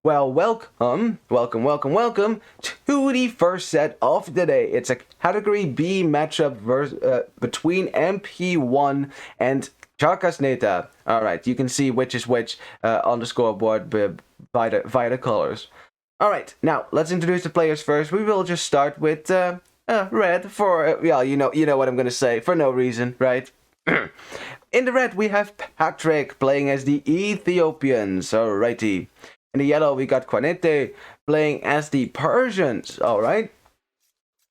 Well, welcome to the first set of the day. It's a Category B matchup between MP-1 and Charcasneta. Alright, you can see which is which on the scoreboard via the colors. Alright, now let's introduce the players first. We will just start with red for, well, you know what I'm gonna say, for no reason, right? In the red, we have Patrick playing as the Ethiopians. Alrighty. In the yellow, we got Quanete playing as the Persians. Alright.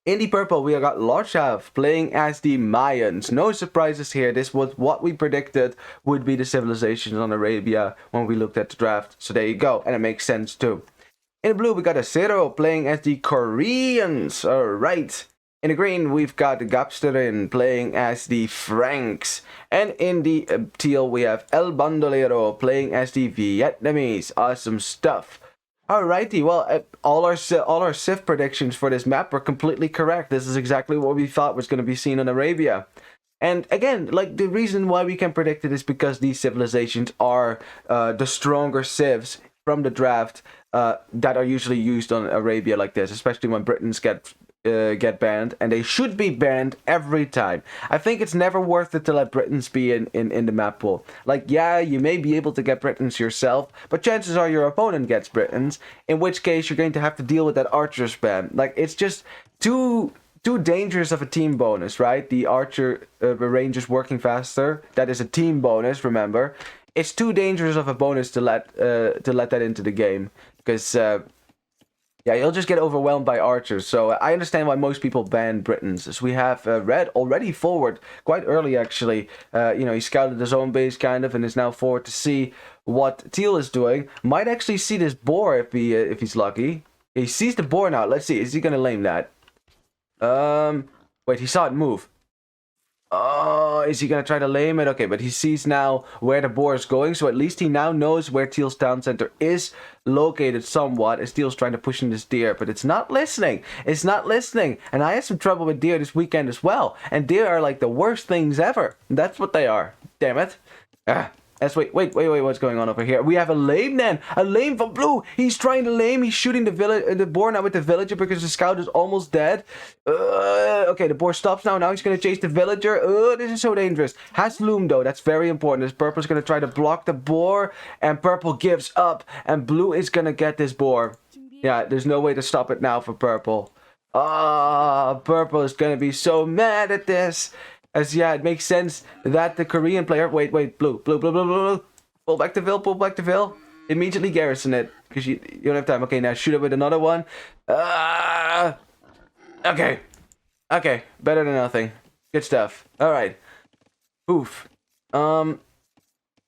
In the purple, we got Loshav playing as the Mayans. No surprises here. This was what we predicted would be the civilizations on Arabia when we looked at the draft. So there you go. And it makes sense too. In the blue, we got Asero playing as the Koreans. Alright. In the green, we've got Gapsterin playing as the Franks. And in the teal, we have El Bandolero playing as the Vietnamese. Awesome stuff. Alrighty, well, all our Civ predictions for this map were completely correct. This is exactly what we thought was going to be seen in Arabia. And again, like, the reason why we can predict it is because these civilizations are the stronger civs from the draft that are usually used on Arabia like this, especially when Britons get banned, and they should be banned every time. I think it's never worth it to let Britons be in the map pool. Like, yeah, you may be able to get Britons yourself, but chances are your opponent gets Britons, in which case you're going to have to deal with that archers ban. Like, it's just too dangerous of a team bonus, right? The archer rangers working faster, that is a team bonus, remember. It's too dangerous of a bonus to let that into the game, because yeah, you'll just get overwhelmed by archers. So I understand why most people ban Britons. So we have Red already forward quite early, actually. He scouted his own base kind of and is now forward to see what Teal is doing. Might actually see this boar if he's lucky. He sees the boar now. Let's see. Is he gonna lame that? Wait, he saw it move. Oh, is he gonna try to lame it? Okay, but he sees now where the boar is going, so at least he now knows where Teal's town center is located somewhat, as Teal's trying to push in this deer, but it's not listening. It's not listening. And I had some trouble with deer this weekend as well. And deer are like the worst things ever. That's what they are. Damn it. Wait, what's going on over here? We have a lame then. A lame from blue. He's trying to lame. He's shooting the boar now with the villager because the scout is almost dead. Okay, the boar stops now. Now he's going to chase the villager. This is so dangerous. Has loom though. That's very important. This purple is going to try to block the boar. And purple gives up. And blue is going to get this boar. Yeah, there's no way to stop it now for purple. Purple is going to be so mad at this. As yeah, it makes sense that the Korean player... Wait, blue. Pull back the Vil. Immediately garrison it, because you don't have time. Okay, now shoot it with another one. Okay, better than nothing. Good stuff. Alright. Oof.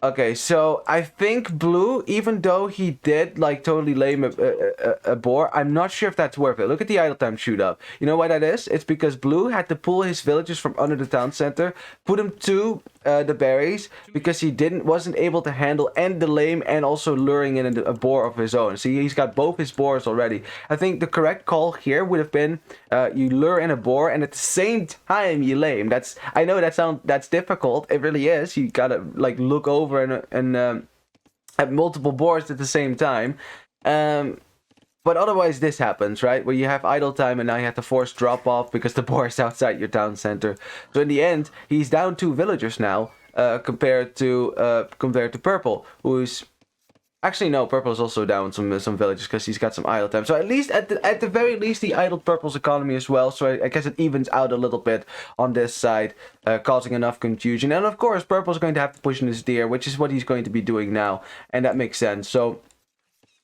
Okay, so I think blue, even though he did like totally lame a boar, I'm not sure if that's worth it. Look at the idle time shoot up. You know why that is? It's because blue had to pull his villagers from under the town center, put him to the berries, because he wasn't able to handle and the lame and also luring in a boar of his own. See, he's got both his boars already. I think the correct call here would have been you lure in a boar and at the same time you lame. I know that's difficult. It really is. You gotta like look over and at multiple boars at the same time. But otherwise this happens, right? Where you have idle time and now you have to force drop off because the boar is outside your town center. So in the end, he's down 2 villagers now, compared to purple, who's... Actually, no, purple is also down some villagers because he's got some idle time. So at least, at the very least, he idled purple's economy as well. So I guess it evens out a little bit on this side, causing enough confusion. And of course, purple's going to have to push in his deer, which is what he's going to be doing now. And that makes sense. So...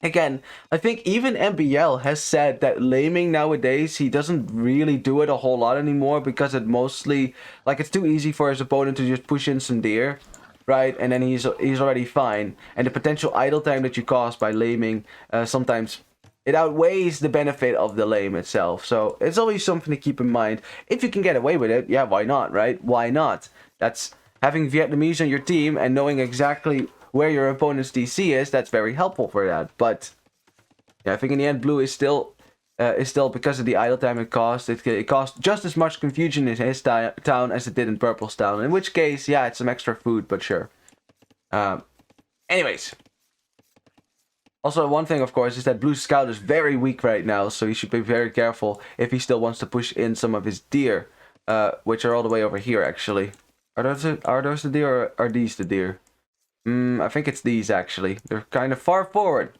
Again, I think even MBL has said that laming nowadays, he doesn't really do it a whole lot anymore because it mostly, like, it's too easy for his opponent to just push in some deer, right? And then he's already fine. And the potential idle time that you cause by laming, sometimes it outweighs the benefit of the lame itself. So it's always something to keep in mind. If you can get away with it, yeah, why not, right? Why not? That's having Vietnamese on your team and knowing exactly where your opponent's DC is, that's very helpful for that. But yeah, I think in the end, blue is still because of the idle time it cost. It cost just as much confusion in his town as it did in purple's town. In which case, yeah, it's some extra food, but sure. Anyways, Also, one thing, of course, is that Blue Scout is very weak right now, so he should be very careful if he still wants to push in some of his deer, which are all the way over here, actually. Are those the deer, or are these the deer? I think it's these, actually. They're kind of far forward.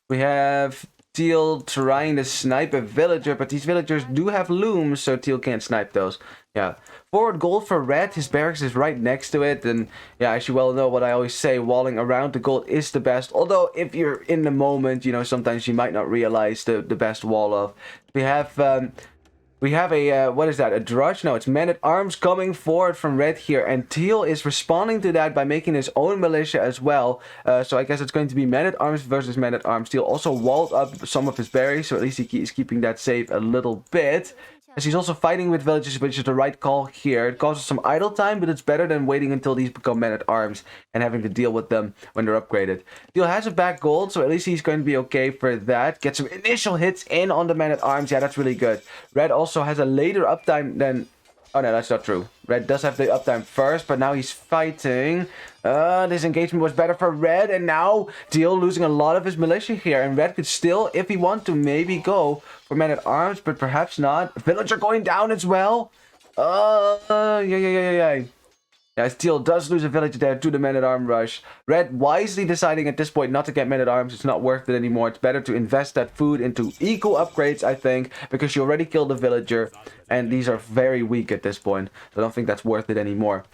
We have Teal trying to snipe a villager, but these villagers do have looms, so Teal can't snipe those. Yeah. Forward gold for red. His barracks is right next to it. And yeah, as you well know, what I always say, walling around the gold is the best. Although, if you're in the moment, you know, sometimes you might not realize the best wall of. We have a, what is that? A drush? No, it's men-at-arms coming forward from red here. And Teal is responding to that by making his own militia as well. So I guess it's going to be men-at-arms versus men-at-arms. Teal also walled up some of his berries, so at least he's keeping that safe a little bit. As he's also fighting with villages, which is the right call here. It causes some idle time, but it's better than waiting until these become men-at-arms and having to deal with them when they're upgraded. Teal has a back gold, so at least he's going to be okay for that. Get some initial hits in on the men-at-arms. Yeah, that's really good. Red also has a later uptime than... Oh, no, that's not true. Red does have the uptime first, but now he's fighting. This engagement was better for Red, and now Teal losing a lot of his militia here. And Red could still, if he want to, maybe go for men-at-arms, but perhaps not. Villager going down as well. Yeah. Yeah, Teal does lose a village there to the men-at-arms rush. Red wisely deciding at this point not to get men-at-arms. It's not worth it anymore. It's better to invest that food into eco upgrades, I think, because you already killed a villager, and these are very weak at this point. So I don't think that's worth it anymore.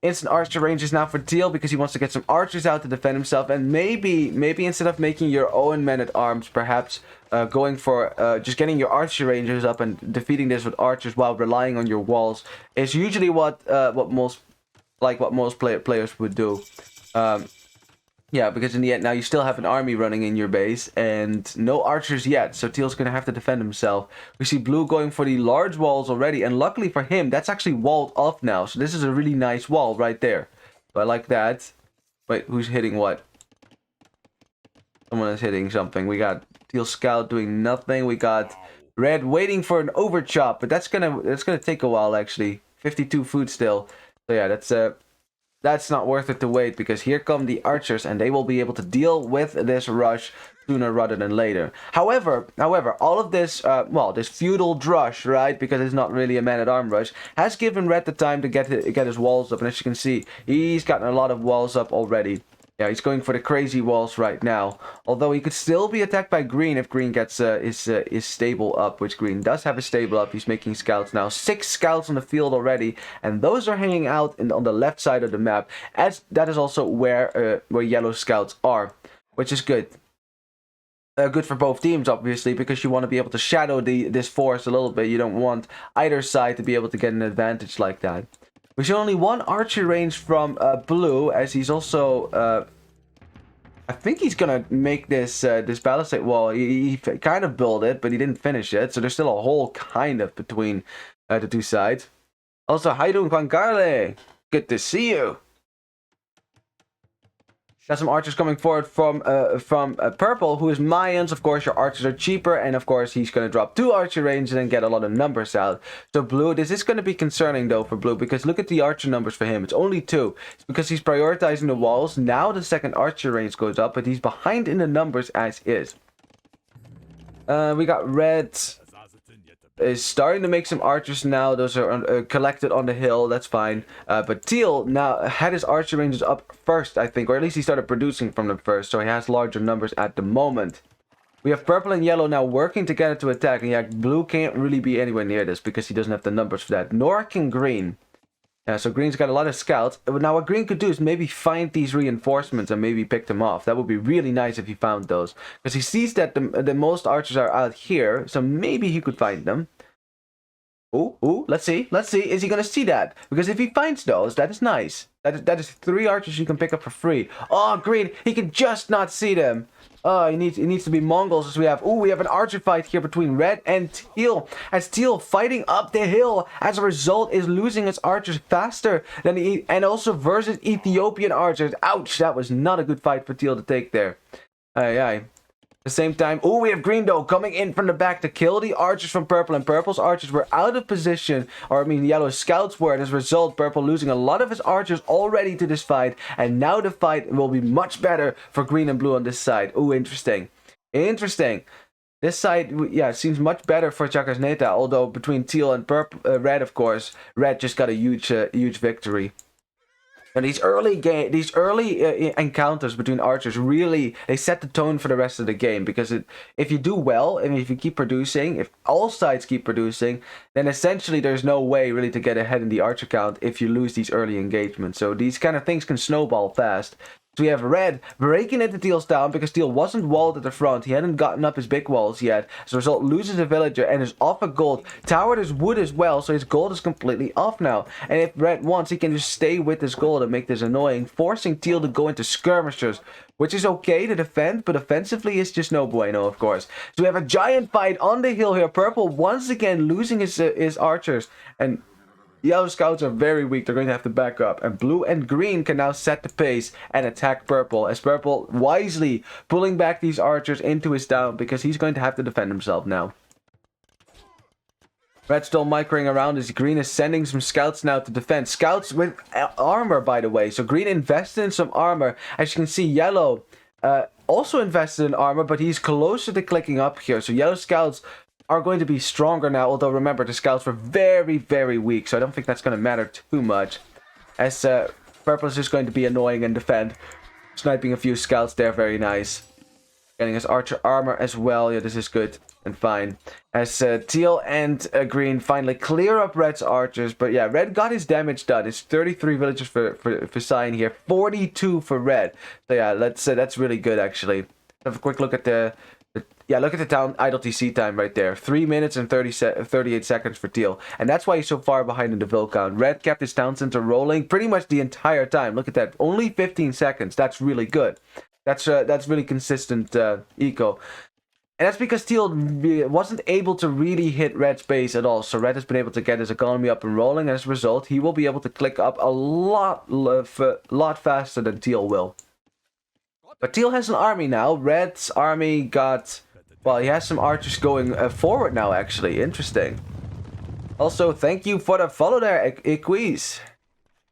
Instant archer ranges now for Teal because he wants to get some archers out to defend himself, and maybe instead of making your own men-at-arms, perhaps going for just getting your archer rangers up and defeating this with archers while relying on your walls is usually what most players would do. Yeah, because in the end now you still have an army running in your base and no archers yet, so Teal's gonna have to defend himself. We see Blue going for the large walls already, and luckily for him, that's actually walled off now, so this is a really nice wall right there. So I like that. Wait, who's hitting what? Someone is hitting something. We got Teal Scout doing nothing. We got Red waiting for an overchop, but that's gonna take a while actually. 52 food still. So yeah, that's not worth it to wait, because here come the archers and they will be able to deal with this rush sooner rather than later. However, all of this, this feudal drush, right, because it's not really a man-at-arms rush, has given Red the time to get his walls up, and as you can see, he's gotten a lot of walls up already. Yeah, he's going for the crazy walls right now. Although he could still be attacked by Green if Green gets his stable up, which Green does have his stable up. He's making scouts now. 6 scouts on the field already, and those are hanging out on the left side of the map. As that is also where yellow scouts are, which is good. Good for both teams, obviously, because you want to be able to shadow this force a little bit. You don't want either side to be able to get an advantage like that. We see only one archer range from Blue, as he's also, I think he's gonna make this palisade wall. He kind of built it, but he didn't finish it, so there's still a hole kind of between the two sides. Also, how you doing, Juan Carle? Good to see you. Got some archers coming forward from Purple, who is Mayans. Of course, your archers are cheaper, and of course, he's going to drop 2 archer ranges and get a lot of numbers out. So Blue, this is going to be concerning though for Blue, because look at the archer numbers for him. It's only 2. It's because he's prioritizing the walls. Now the second archer range goes up, but he's behind in the numbers as is. We got Red is starting to make some archers now. Those are collected on the hill. That's fine. But Teal now had his archer ranges up first, I think, or at least he started producing from them first, so he has larger numbers at the moment. We have Purple and Yellow now working together to attack, and yeah, Blue can't really be anywhere near this because he doesn't have the numbers for that. Nor can Green. So Green's got a lot of scouts. Now what Green could do is maybe find these reinforcements and maybe pick them off. That would be really nice if he found those. Because he sees that the most archers are out here, so maybe he could find them. Ooh, let's see. Is he going to see that? Because if he finds those, that is nice. That is 3 archers you can pick up for free. Oh, Green, he can just not see them. Oh, it needs to be Mongols as we have. Ooh, we have an archer fight here between Red and Teal. As Teal fighting up the hill, as a result, is losing its archers faster than and also versus Ethiopian archers. Ouch, that was not a good fight for Teal to take there. Aye. the same time, oh, we have green though coming in from the back to kill the archers from purple, and purple's archers were out of position, or I mean yellow scouts were, and as a result purple losing a lot of his archers already to this fight, and now the fight will be much better for green and blue on this side. Oh, interesting. This side, yeah, seems much better for Charcasneta, although between teal and red, of course, red just got a huge victory. And these early encounters between archers really, they set the tone for the rest of the game, because if you do well and if you keep producing, if all sides keep producing, then essentially there's no way really to get ahead in the archer count if you lose these early engagements. So these kind of things can snowball fast. So we have red breaking into teal's town because teal wasn't walled at the front. He hadn't gotten up his big walls yet. As a result, loses a villager and is off a gold. Towered his wood as well, so his gold is completely off now. And if red wants, he can just stay with his gold and make this annoying, forcing teal to go into skirmishers, which is okay to defend, but offensively it's just no bueno, of course. So we have a giant fight on the hill here. Purple once again losing his archers, and yellow scouts are very weak. They're going to have to back up. And blue and green can now set the pace and attack purple, as purple wisely pulling back these archers into his town because he's going to have to defend himself now. Red still microing around as green is sending some scouts now to defend. Scouts with armor, by the way. So green invested in some armor. As you can see, yellow also invested in armor, but he's closer to clicking up here. So yellow scouts are going to be stronger now, although remember the scouts were very weak, so I don't think that's going to matter too much, as purple is just going to be annoying and defend, sniping a few scouts there. Very nice, getting his archer armor as well. Yeah, this is good and fine, as teal and green finally clear up red's archers. But yeah, red got his damage done. It's 33 villagers for Cyan here, 42 for red. So yeah, that's really good actually. Have a quick look at look at the town idle TC time right there. 3 minutes and 38 seconds for teal. And that's why he's so far behind in the vill count. Red kept his town center rolling pretty much the entire time. Look at that. Only 15 seconds. That's really good. That's really consistent eco. And that's because teal wasn't able to really hit red's base at all. So red has been able to get his economy up and rolling. And as a result, he will be able to click up a lot faster than teal will. But teal has an army now. Red's army got... well, he has some archers going forward now, actually. Interesting. Also, thank you for the follow there, Equis.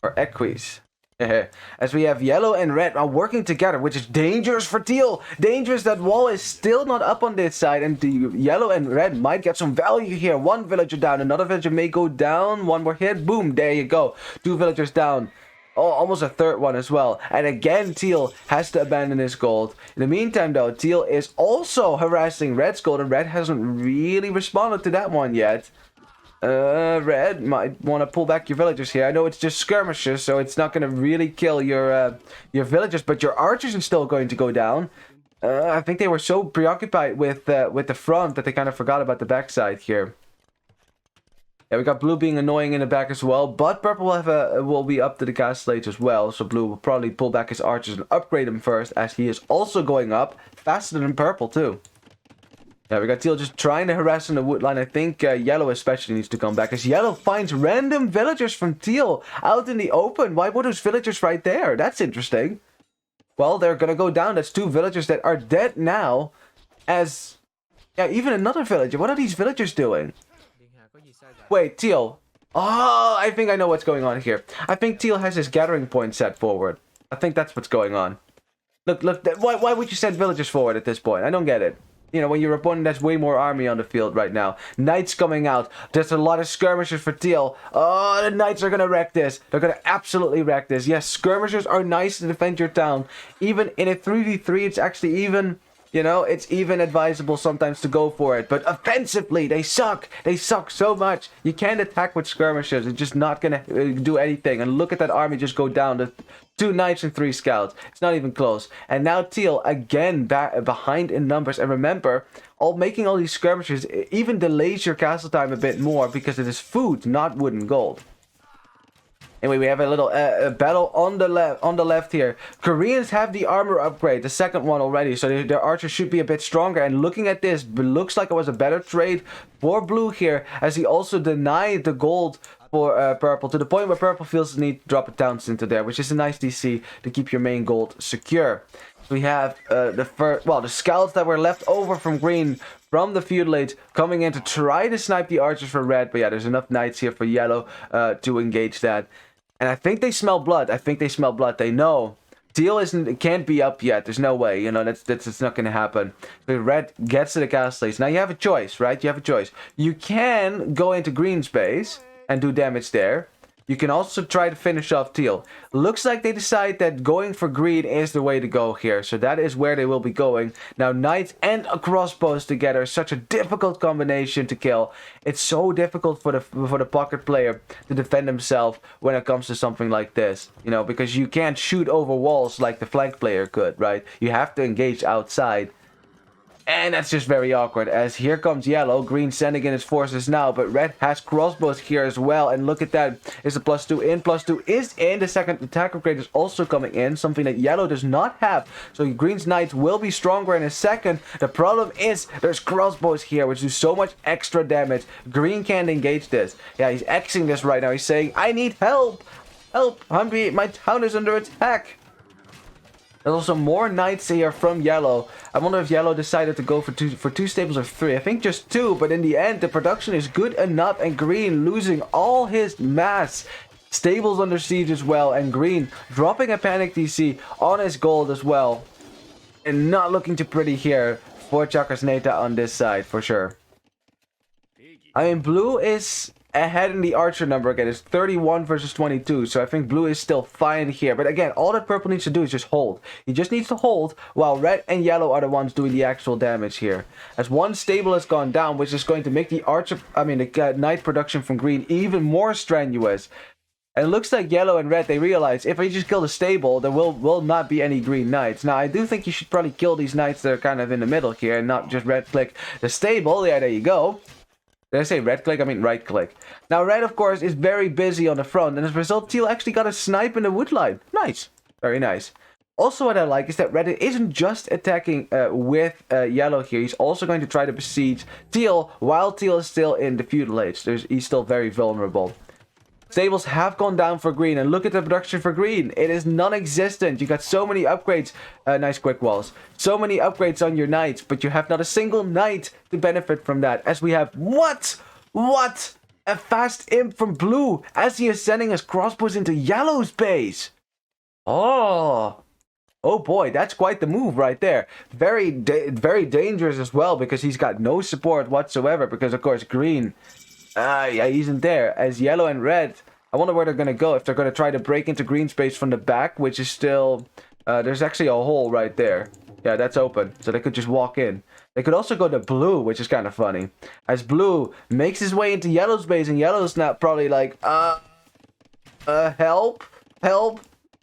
Or Equis. As we have yellow and red are working together, which is dangerous for teal. Dangerous, that wall is still not up on this side, and the yellow and red might get some value here. One villager down, another villager may go down. One more hit, boom, there you go. 2 villagers down. Oh, almost a third one as well. And again, teal has to abandon his gold. In the meantime, though, teal is also harassing red's gold, and red hasn't really responded to that one yet. Red might want to pull back your villagers here. I know it's just skirmishers, so it's not going to really kill your villagers, but your archers are still going to go down. I think they were so preoccupied with the front that they kind of forgot about the backside here. Yeah, we got blue being annoying in the back as well, but purple will be up to the castle age as well, so blue will probably pull back his archers and upgrade them first, as he is also going up faster than purple too. Yeah, we got teal just trying to harass in the wood line. I think yellow especially needs to come back, as yellow finds random villagers from teal out in the open. Why were those villagers right there? That's interesting. Well, they're gonna go down. That's 2 villagers that are dead now, as... yeah, even another villager. What are these villagers doing? Wait, teal. Oh, I think I know what's going on here. I think teal has his gathering point set forward. I think that's what's going on. Look, why would you send villagers forward at this point? I don't get it. You know, when your opponent has way more army on the field right now. Knights coming out. There's a lot of skirmishers for teal. Oh, the knights are going to wreck this. They're going to absolutely wreck this. Yes, skirmishers are nice to defend your town. Even in a 3v3, it's actually even... you know, it's even advisable sometimes to go for it. But offensively, they suck. They suck so much. You can't attack with skirmishers. It's just not going to do anything. And look at that army just go down to 2 knights and 3 scouts. It's not even close. And now teal, again, behind in numbers. And remember, making all these skirmishers even delays your castle time a bit more, because it is food, not wood and gold. Anyway, we have a little battle on the left here. Koreans have the armor upgrade, the second one already, so their archers should be a bit stronger. And looking at this, looks like it was a better trade for blue here, as he also denied the gold for purple, to the point where purple feels the need to drop a town center there, which is a nice DC to keep your main gold secure. We have the scouts that were left over from green from the feudal age coming in to try to snipe the archers for red. But yeah, there's enough knights here for yellow to engage that. And I think they smell blood. They know teal can't be up yet. There's no way. You know, that's not going to happen. So red gets to the castle age. Now you have a choice, right? You have a choice. You can go into green space and do damage there. You can also try to finish off teal. Looks like they decide that going for green is the way to go here. So that is where they will be going. Now, knights and a crossbows together is such a difficult combination to kill. It's so difficult for the pocket player to defend himself when it comes to something like this. You know, because you can't shoot over walls like the flank player could, right? You have to engage outside. And that's just very awkward, as here comes yellow. Green sending in his forces now, but red has crossbows here as well. And look at that. Is the +2 in? +2 is in. The second attack upgrade is also coming in, something that yellow does not have. So green's knights will be stronger in a second. The problem is there's crossbows here, which do so much extra damage. Green can't engage this. Yeah, he's Xing this right now. He's saying, I need help. Help. My town is under attack. There's also more knights here from yellow. I wonder if yellow decided to go for two stables or 3. I think just 2, but in the end, the production is good enough, and green losing all his mass. Stables under siege as well, and green dropping a panic DC on his gold as well. And not looking too pretty here for Charcasneta on this side, for sure. I mean, blue is ahead in the archer number again. It's 31 versus 22, so I think blue is still fine here. But again, all that purple needs to do is just hold. He just needs to hold, while red and yellow are the ones doing the actual damage here. As one stable has gone down, which is going to make the knight production from green even more strenuous. And it looks like yellow and red, they realize if I just kill the stable, there will not be any green knights. Now, I do think you should probably kill these knights that are kind of in the middle here and not just red click the stable. Yeah, there you go. Did I say red click? I mean right click. Now red, of course, is very busy on the front, and as a result, teal actually got a snipe in the wood line. Nice. Very nice. Also, what I like is that red isn't just attacking with yellow here. He's also going to try to besiege teal while teal is still in the feudal age. He's still very vulnerable. Stables have gone down for green, and look at the production for green. It is non-existent. You got so many upgrades. Nice quick walls. So many upgrades on your knights, but you have not a single knight to benefit from that. As we have, what? A fast imp from blue as he is sending his crossbows into yellow's base. Oh boy, that's quite the move right there. Very dangerous as well, because he's got no support whatsoever, because of course green... yeah, he isn't there. As yellow and red, I wonder where they're going to go. If they're going to try to break into green space from the back, which is still... there's actually a hole right there. Yeah, that's open. So they could just walk in. They could also go to blue, which is kind of funny. As blue makes his way into yellow's base, and yellow's not probably like, help.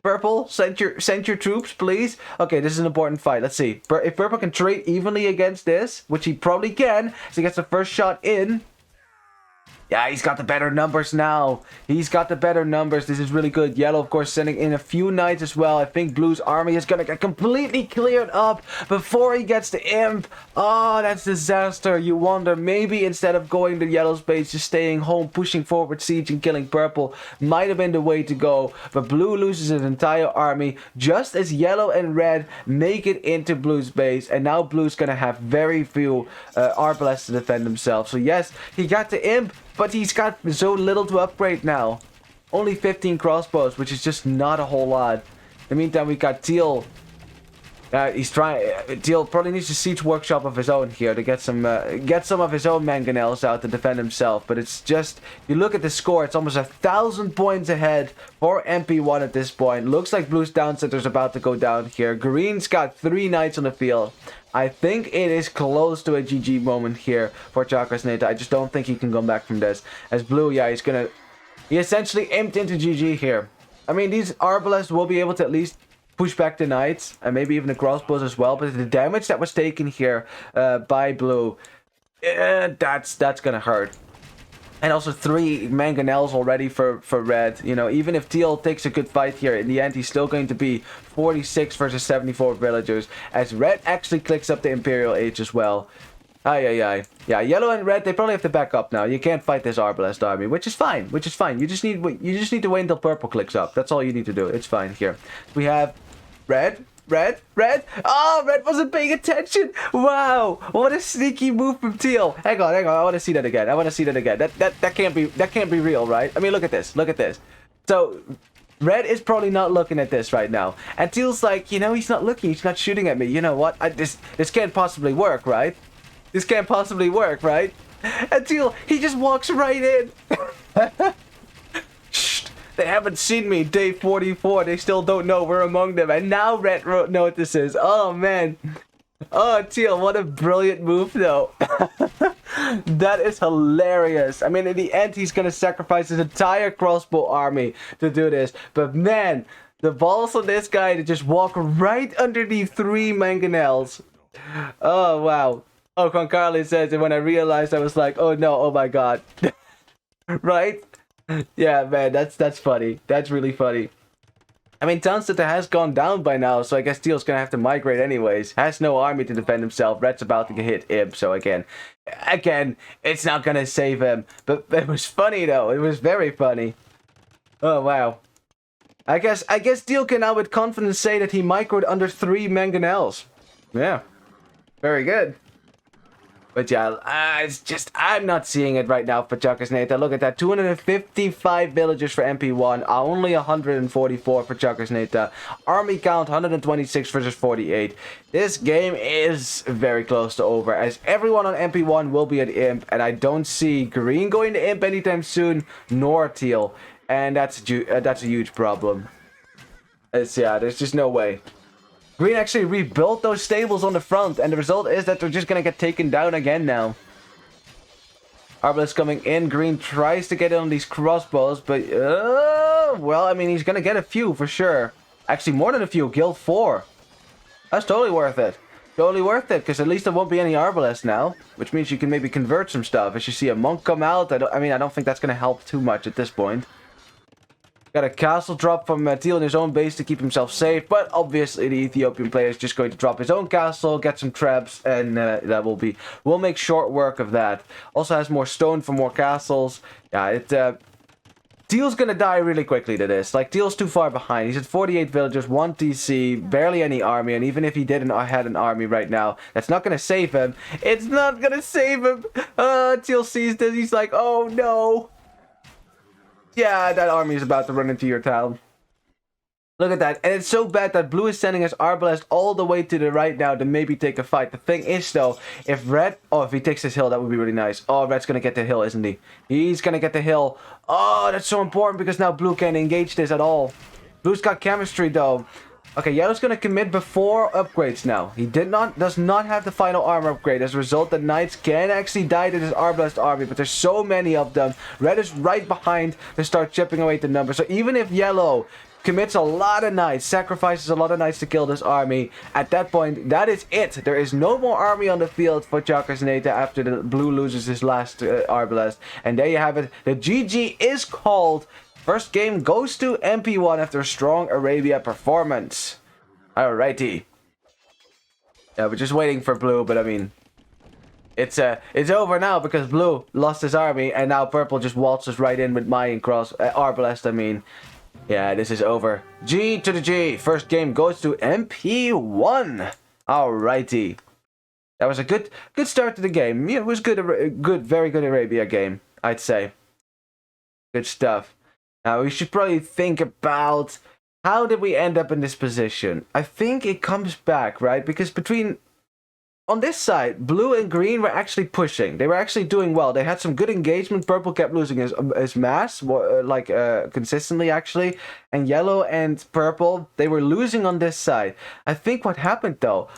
Purple, send your troops, please. Okay, this is an important fight. Let's see. If purple can trade evenly against this, which he probably can, so he gets the first shot in... Yeah, he's got the better numbers now. This is really good. Yellow, of course, sending in a few knights as well. I think blue's army is going to get completely cleared up before he gets the imp. Oh, that's disaster. You wonder, maybe instead of going to yellow's base, just staying home, pushing forward siege and killing purple might have been the way to go. But blue loses his entire army just as yellow and red make it into blue's base. And now blue's going to have very few arbalests to defend himself. So yes, he got the imp. But he's got so little to upgrade now. Only 15 crossbows, which is just not a whole lot. In the meantime, we got teal. Teal probably needs a siege workshop of his own here to get some of his own mangonels out to defend himself. But it's just, you look at the score, it's almost 1,000 points ahead for MP-1 at this point. Looks like blue's down center's about to go down here. Green's got 3 knights on the field. I think it is close to a GG moment here for Charcasneta. I just don't think he can come back from this. As blue, yeah, he essentially imped into GG here. I mean, these arbalests will be able to at least push back the knights, and maybe even the crossbows as well. But the damage that was taken here by blue, that's gonna hurt. And also 3 mangonels already for red. You know, even if teal takes a good fight here, in the end he's still going to be 46 versus 74 villagers. As red actually clicks up the Imperial Age as well. Yeah, yellow and red, they probably have to back up now. You can't fight this arbalest army, which is fine. You just need to wait until purple clicks up. That's all you need to do. It's fine here. We have red Red? Oh, Red wasn't paying attention. Wow, what a sneaky move from Teal. Hang on. I want to see that again. That can't be real, right? I mean, look at this. So Red is probably not looking at this right now, and Teal's like, you know, he's not looking. He's not shooting at me. You know what? This can't possibly work, right? And Teal, he just walks right in. Shh, they haven't seen me. Day 44. They still don't know we're among them. And now Red know what this is. Oh, man. Oh, Teal, what a brilliant move, though. That is hilarious. I mean, in the end, he's going to sacrifice his entire crossbow army to do this. But, man, the balls on this guy to just walk right underneath 3 mangonels. Oh, wow. Oh, Concarly says, and when I realized, I was like, oh no, oh my god. Right? Yeah, man, that's funny. That's really funny. I mean, Charcasneta has gone down by now, so I guess Teal's gonna have to migrate anyways. Has no army to defend himself. Red's about to hit Ib, so again, it's not gonna save him. But it was funny though. It was very funny. Oh wow. I guess Teal can now with confidence say that he microed under 3 mangonels. Yeah. Very good. But yeah, it's just, I'm not seeing it right now for Charcasneta. Look at that, 255 villagers for MP-1, only 144 for Charcasneta. Army count, 126 versus 48. This game is very close to over, as everyone on MP-1 will be at Imp, and I don't see Green going to Imp anytime soon, nor Teal. And that's a huge problem. Yeah, there's just no way. Green actually rebuilt those stables on the front, and the result is that they're just gonna get taken down again now. Arbalest coming in. Green tries to get in on these crossbows, but well, I mean, he's gonna get a few for sure. Actually, more than a few. Guild 4. That's totally worth it. Totally worth it, because at least there won't be any Arbalest now, which means you can maybe convert some stuff. As you see a monk come out, I don't think that's gonna help too much at this point. Got a castle drop from Teal in his own base to keep himself safe, but obviously the Ethiopian player is just going to drop his own castle, get some traps, and we'll make short work of that. Also has more stone for more castles. Yeah, Teal's gonna die really quickly to this. Like, Teal's too far behind. He's at 48 villagers, 1 TC, barely any army, and even if he didn't had an army right now, that's not gonna save him. It's not gonna save him. Teal sees this, he's like, oh no. Yeah, that army is about to run into your town. Look at that. And it's so bad that Blue is sending his Arbalest all the way to the right now to maybe take a fight. The thing is, though, if Red... Oh, if he takes this hill, that would be really nice. Oh, Red's going to get the hill, isn't he? He's going to get the hill. Oh, that's so important because now Blue can't engage this at all. Blue's got chemistry, though. Okay, Yellow's going to commit before upgrades now. He does not have the final armor upgrade. As a result, the Knights can actually die to this Arbalest army, but there's so many of them. Red is right behind to start chipping away the numbers. So even if Yellow commits a lot of Knights, sacrifices a lot of Knights to kill this army, at that point, that is it. There is no more army on the field for Charcasneta after the Blue loses his last Arbalest. And there you have it. The GG is called. First game goes to MP-1 after a strong Arabia performance. Alrighty. Yeah, we're just waiting for Blue, but I mean, it's over now because Blue lost his army, and now Purple just waltzes right in with Mayan Cross, Arbalest, I mean. Yeah, this is over. G to the G. First game goes to MP-1. Alrighty. That was a good start to the game. Yeah, it was very good Arabia game, I'd say. Good stuff. Now, we should probably think about how did we end up in this position. I think it comes back, right? Because on this side, Blue and Green were actually pushing. They were actually doing well. They had some good engagement. Purple kept losing his mass, consistently, actually. And Yellow and Purple, they were losing on this side. I think what happened, though,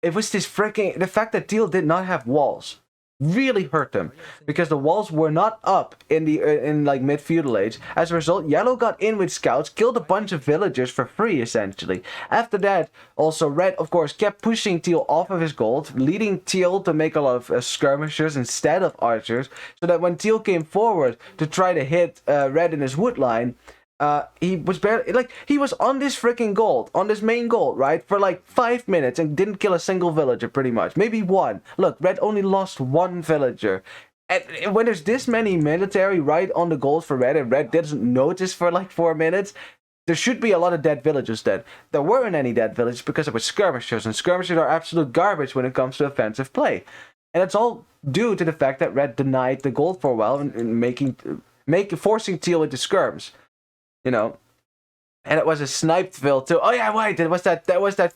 it was the fact that Teal did not have walls. Really hurt them because the walls were not up in mid feudal age. As a result, Yellow got in with scouts, killed a bunch of villagers for free essentially. After that, also Red of course kept pushing Teal off of his gold, leading Teal to make a lot of skirmishers instead of archers, so that when Teal came forward to try to hit Red in his wood line, he was barely, he was on this freaking gold, on this main gold, right, for 5 minutes and didn't kill a single villager, pretty much. Maybe one. Look, Red only lost 1 villager. And when there's this many military right on the gold for Red, and Red doesn't notice for 4 minutes, there should be a lot of dead villages then. There weren't any dead villages because it was skirmishers, and skirmishers are absolute garbage when it comes to offensive play. And it's all due to the fact that red denied the gold for a while and forcing teal into skirms. You know. And it was a sniped vill too. Oh yeah, wait, that was that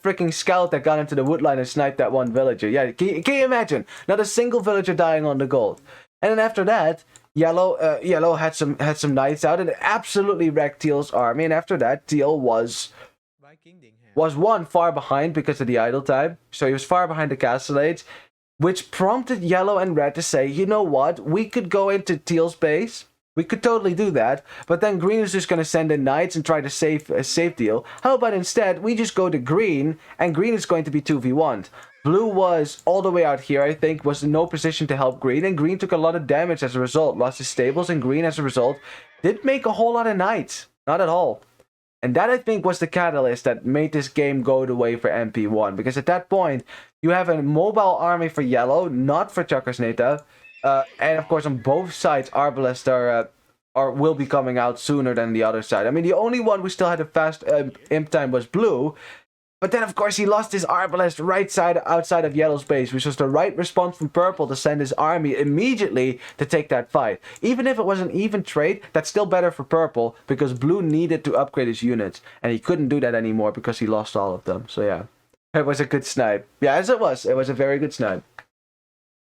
freaking scout that got into the woodline and sniped that one villager. Yeah, can you imagine? Not a single villager dying on the gold. And then after that, Yellow had some knights out and absolutely wrecked Teal's army. And after that, Teal was one far behind because of the idle time. So he was far behind the castle age, which prompted Yellow and Red to say, you know what, we could go into Teal's base. We could totally do that, but then Green is just going to send in knights and try to save Teal. How about instead, we just go to Green, and Green is going to be 2v1'd. Blue was all the way out here, I think, was in no position to help Green, and Green took a lot of damage as a result. Lost his stables, and Green, as a result, didn't make a whole lot of knights. Not at all. And that, I think, was the catalyst that made this game go the way for MP-1, because at that point, you have a mobile army for Yellow, not for Charcasneta. And of course, on both sides, Arbalest will be coming out sooner than the other side. I mean, the only one who still had a fast imp time was Blue. But then, of course, he lost his Arbalest right side outside of Yellow's base, which was the right response from Purple to send his army immediately to take that fight. Even if it was an even trade, that's still better for Purple, because Blue needed to upgrade his units. And he couldn't do that anymore because he lost all of them. So yeah, it was a good snipe. Yeah, as it was. It was a very good snipe.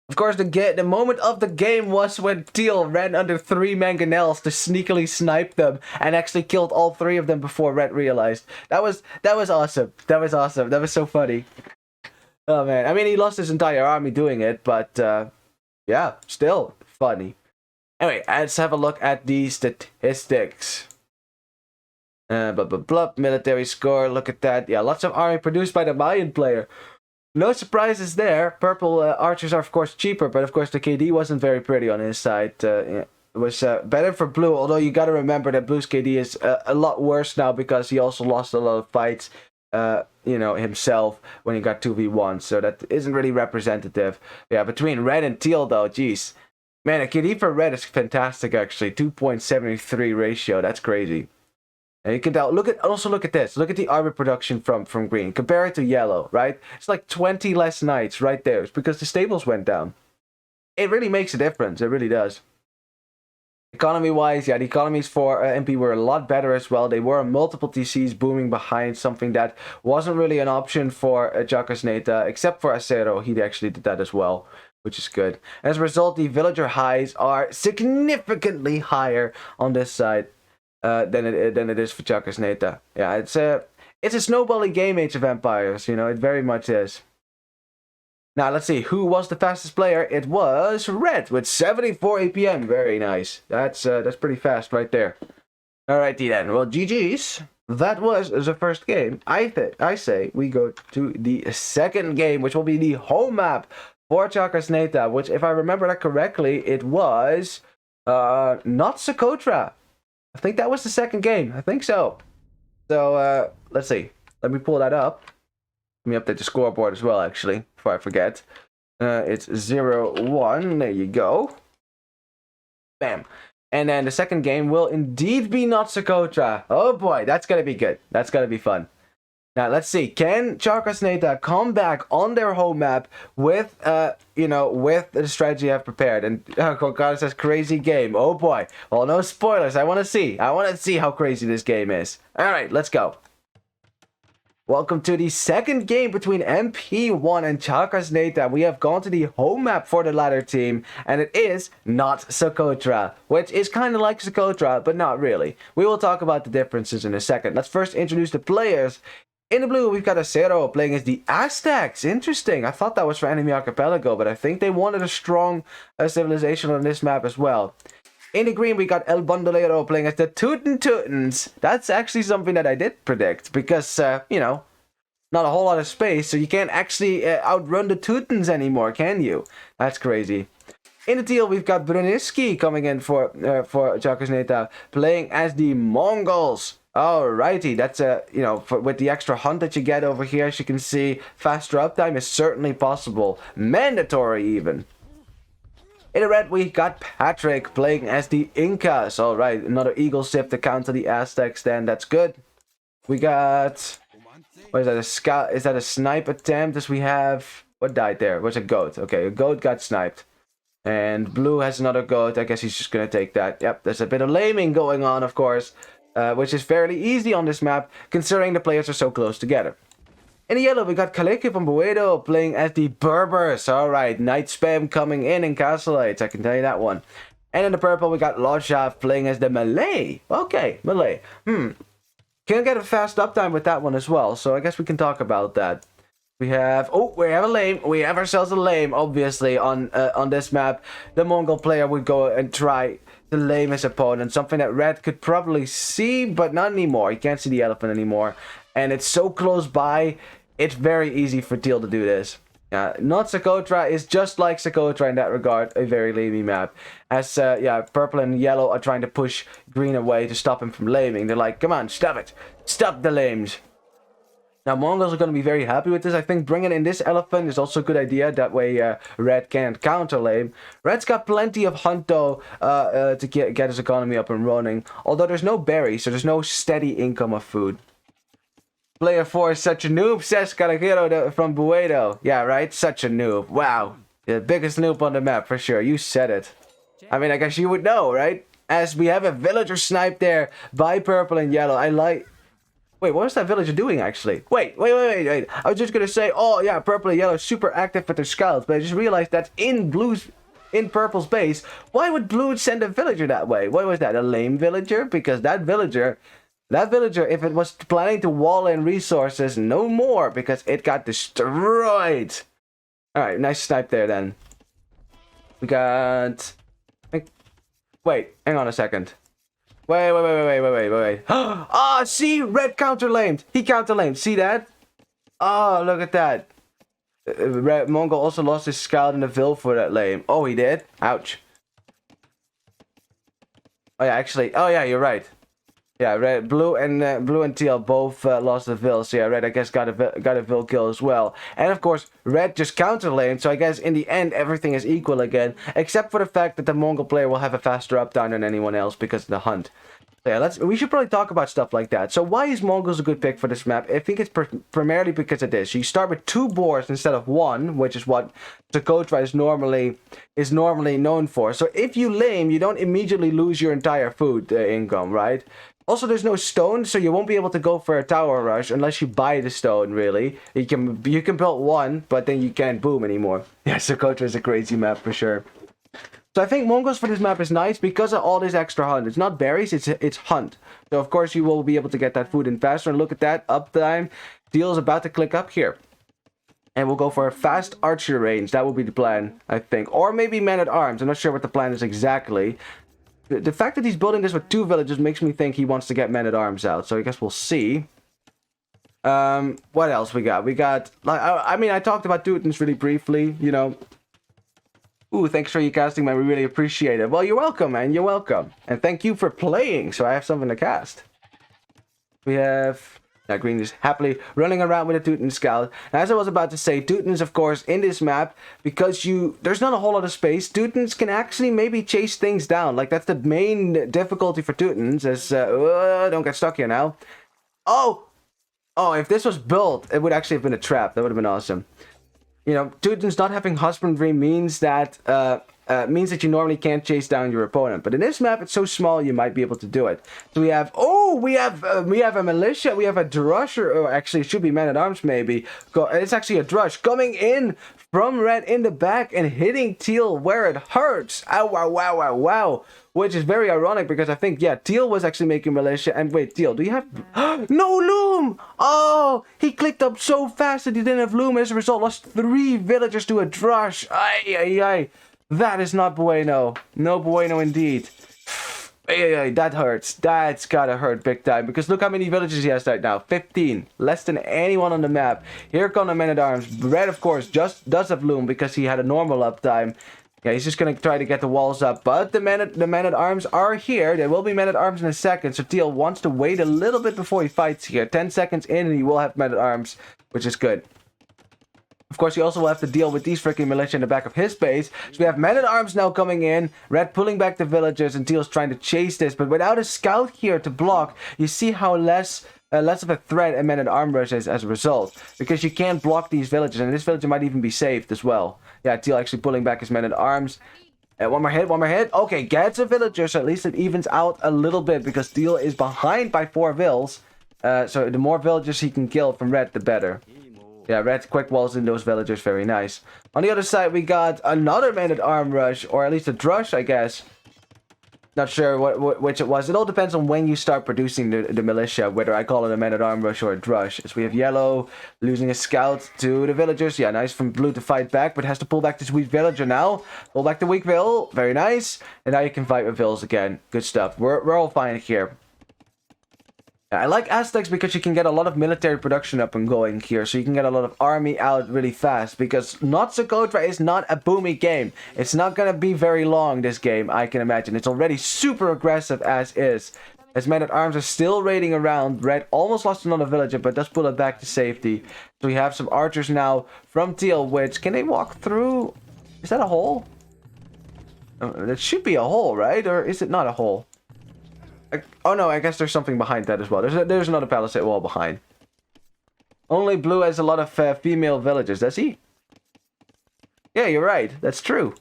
Of course, the moment of the game was when Teal ran under 3 mangonels to sneakily snipe them and actually killed all 3 of them before Red realized. That was awesome. That was awesome. That was so funny. Oh man, I mean, he lost his entire army doing it, but yeah, still funny. Anyway, let's have a look at the statistics. Military score, look at that. Yeah, lots of army produced by the Mayan player. No surprises there. Purple archers are, of course, cheaper, but of course the KD wasn't very pretty on his side. It was better for Blue, although you gotta remember that Blue's KD is a lot worse now because he also lost a lot of fights, himself when he got 2v1, so that isn't really representative. Yeah, between Red and Teal, though, geez. Man, a KD for Red is fantastic, actually. 2.73 ratio, that's crazy. And you can tell, look at this. Look at the armor production from Green. Compare it to Yellow, right? It's like 20 less knights right there. It's because the stables went down. It really makes a difference. It really does. Economy-wise, yeah, the economies for MP were a lot better as well. They were multiple TCs booming behind, something that wasn't really an option for Charcasneta, except for Acero. He actually did that as well, which is good. As a result, the villager highs are significantly higher on this side. Than it is for Charcasneta. Yeah, it's a snowballing game, Age of Empires. You know, it very much is. Now let's see who was the fastest player. It was Red with 74 APM. Very nice. That's pretty fast right there. Alrighty then. Well, GG's. That was the first game. I say we go to the second game, which will be the home map for Charcasneta. Which, if I remember that correctly, it was not Socotra. I think that was the second game. I think so. So, let's see. Let me pull that up. Let me update the scoreboard as well, actually, before I forget. It's 0-1. There you go. Bam. And then the second game will indeed be not Socotra. Oh boy, that's going to be good. That's going to be fun. Now, let's see. Can Charcasneta come back on their home map with, with the strategy I've prepared? And, oh god, it says crazy game. Oh boy. Well, no spoilers. I want to see. How crazy this game is. Alright, let's go. Welcome to the second game between MP-1 and Charcasneta. We have gone to the home map for the latter team, and it is not Socotra, which is kind of like Socotra, but not really. We will talk about the differences in a second. Let's first introduce the players. In the blue, we've got Acero playing as the Aztecs. Interesting. I thought that was for Enemy Archipelago, but I think they wanted a strong civilization on this map as well. In the green, we got El Bandolero playing as the Teutons. That's actually something that I did predict, because, not a whole lot of space, so you can't actually outrun the Teutons anymore, can you? That's crazy. In the teal, we've got Bruniski coming in for Charcasneta, playing as the Mongols. Alrighty, that's with the extra hunt that you get over here, as you can see, faster uptime is certainly possible. Mandatory, even. In the red, we got Patrick playing as the Incas. Alright, another eagle ship to counter the Aztecs, then that's good. We got... What is that? A scout? Is that a snipe attempt? As we have... What died there? Was a goat. Okay, a goat got sniped. And blue has another goat. I guess he's just going to take that. Yep, there's a bit of laming going on, of course. Which is fairly easy on this map, considering the players are so close together. In the yellow, we got Kaleke from Buedo playing as the Berbers. Alright, night spam coming in Castle Heights. I can tell you that one. And in the purple, we got Lodshaf playing as the Malay. Okay, Malay. Can get a fast uptime with that one as well. So I guess we can talk about that. We have... Oh, we have a lame. We have ourselves a lame, obviously, on this map. The Mongol player would go and try to lame his opponent. Something that Red could probably see, but not anymore. He can't see the elephant anymore. And it's so close by... It's very easy for Teal to do this. Not Socotra is just like Socotra in that regard, a very lamey map. As, purple and yellow are trying to push green away to stop him from laming. They're like, come on, stop it. Stop the lames. Now, Mongols are going to be very happy with this. I think bringing in this elephant is also a good idea. That way, Red can't counter lame. Red's got plenty of hunt, though, to get his economy up and running. Although there's no berries, so there's no steady income of food. Player 4 is such a noob, says Carajero from Buedo. Yeah, right? Such a noob. Wow. The biggest noob on the map, for sure. You said it. I mean, I guess you would know, right? As we have a villager snipe there by purple and yellow. I like... Wait, what was that villager doing, actually? Wait. I was just going to say, oh, yeah, purple and yellow are super active with their scouts. But I just realized that in purple's base, why would blue send a villager that way? What was that, a lame villager? Because that villager, if it was planning to wall in resources, no more, because it got destroyed. Alright, nice snipe there, then. We got... Wait, hang on a second. Wait. Ah, see? Red counter-lamed. He counter-lamed. See that? Oh, look at that. Red Mongol also lost his scout in the Vil for that lame. Oh, he did? Ouch. Oh, yeah, actually. Oh, yeah, you're right. Yeah, red, blue and teal both lost the Vil. So yeah, red I guess got a Vil kill as well. And of course, red just counter lamed. So I guess in the end everything is equal again, except for the fact that the Mongol player will have a faster uptime than anyone else because of the hunt. So yeah, we should probably talk about stuff like that. So why is Mongols a good pick for this map? I think it's primarily because of this. You start with 2 boars instead of 1, which is what Socotra is normally known for. So if you lame, you don't immediately lose your entire food income, right? Also, there's no stone, so you won't be able to go for a tower rush unless you buy the stone, really. You can build 1, but then you can't boom anymore. Yeah, Socotra is a crazy map for sure. So I think Mongols for this map is nice because of all this extra hunt. It's not berries, it's hunt. So of course you will be able to get that food in faster. And look at that, uptime. Deal's about to click up here. And we'll go for a fast archer range. That will be the plan, I think. Or maybe man-at-arms. I'm not sure what the plan is exactly. The fact that he's building this with 2 villages makes me think he wants to get men-at-arms out. So I guess we'll see. What else we got? We got... I mean, I talked about Teutons really briefly, you know. Ooh, thanks for your casting, man. We really appreciate it. Well, you're welcome, man. You're welcome. And thank you for playing, so I have something to cast. We have... Now, green is happily running around with a Teuton scout. And as I was about to say, Teutons, of course, in this map, because there's not a whole lot of space, Teutons can actually maybe chase things down. Like, that's the main difficulty for Teutons, as, don't get stuck here now. Oh, if this was built, it would actually have been a trap. That would have been awesome. You know, Teutons not having husbandry means that you normally can't chase down your opponent. But in this map, it's so small, you might be able to do it. So we have, we have a militia, we have a drush, or actually it should be man-at-arms maybe. It's actually a drush coming in from red in the back and hitting teal where it hurts. Ow, wow. Which is very ironic because I think, yeah, teal was actually making militia. And wait, teal, do you have... No loom! Oh, he clicked up so fast that he didn't have loom. As a result, lost 3 villagers to a drush. Ay. That is not bueno. No bueno indeed. That hurts. That's gotta hurt big time. Because look how many villages he has right now. 15. Less than anyone on the map. Here come the men-at-arms. Red, of course, just does have loom because he had a normal uptime. Yeah, he's just gonna try to get the walls up. But the men-at-arms are here. There will be men-at-arms in a second. So Teal wants to wait a little bit before he fights here. 10 seconds in and he will have men-at-arms, which is good. Of course, he also will have to deal with these freaking militia in the back of his base. So we have men-at-arms now coming in. Red pulling back the villagers and Teal's trying to chase this. But without a scout here to block, you see how less less of a threat and men-at-arm rushes as a result, because you can't block these villagers, and this villager might even be saved as well. Yeah, Teal actually pulling back his men-at-arms. One more hit, one more hit. Okay, gets a villager, so at least it evens out a little bit, because Teal is behind by 4 vills. So the more villagers he can kill from red, the better. Yeah, red quick walls in those villagers, very nice. On the other side, we got another man-at-arm rush, or at least a drush, I guess. Not sure which it was. It all depends on when you start producing the militia, whether I call it a man-at-arm rush or a drush. As we have yellow losing a scout to the villagers. Yeah, nice from blue to fight back, but has to pull back this weak villager now. Pull back the weak vill. Very nice. And now you can fight with vills again. Good stuff. We're all fine here. I like Aztecs because you can get a lot of military production up and going here, so you can get a lot of army out really fast, because not Socotra is not a boomy game. It's not going to be very long, this game, I can imagine. It's already super aggressive as is. As men-at-arms are still raiding around, red almost lost another villager, but does pull it back to safety. So we have some archers now from Teal, which, can they walk through? Is that a hole? That should be a hole, right? Or is it not a hole? Oh no, I guess there's something behind that as well. There's another palisade wall behind. Only blue has a lot of female villagers, does he? Yeah, you're right. That's true.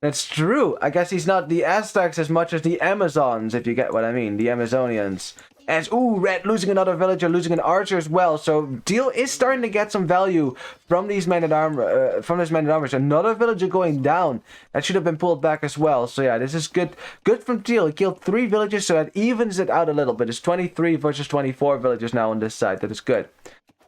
That's true. I guess he's not the Aztecs as much as the Amazons, if you get what I mean. The Amazonians. As, ooh, red losing another villager, losing an archer as well. So, Teal is starting to get some value from these men-at-arms, from this men-at-arms. Another villager going down. That should have been pulled back as well. So, yeah, this is good. Good from Teal. He killed 3 villagers, so that evens it out a little bit. It's 23 versus 24 villagers now on this side. That is good.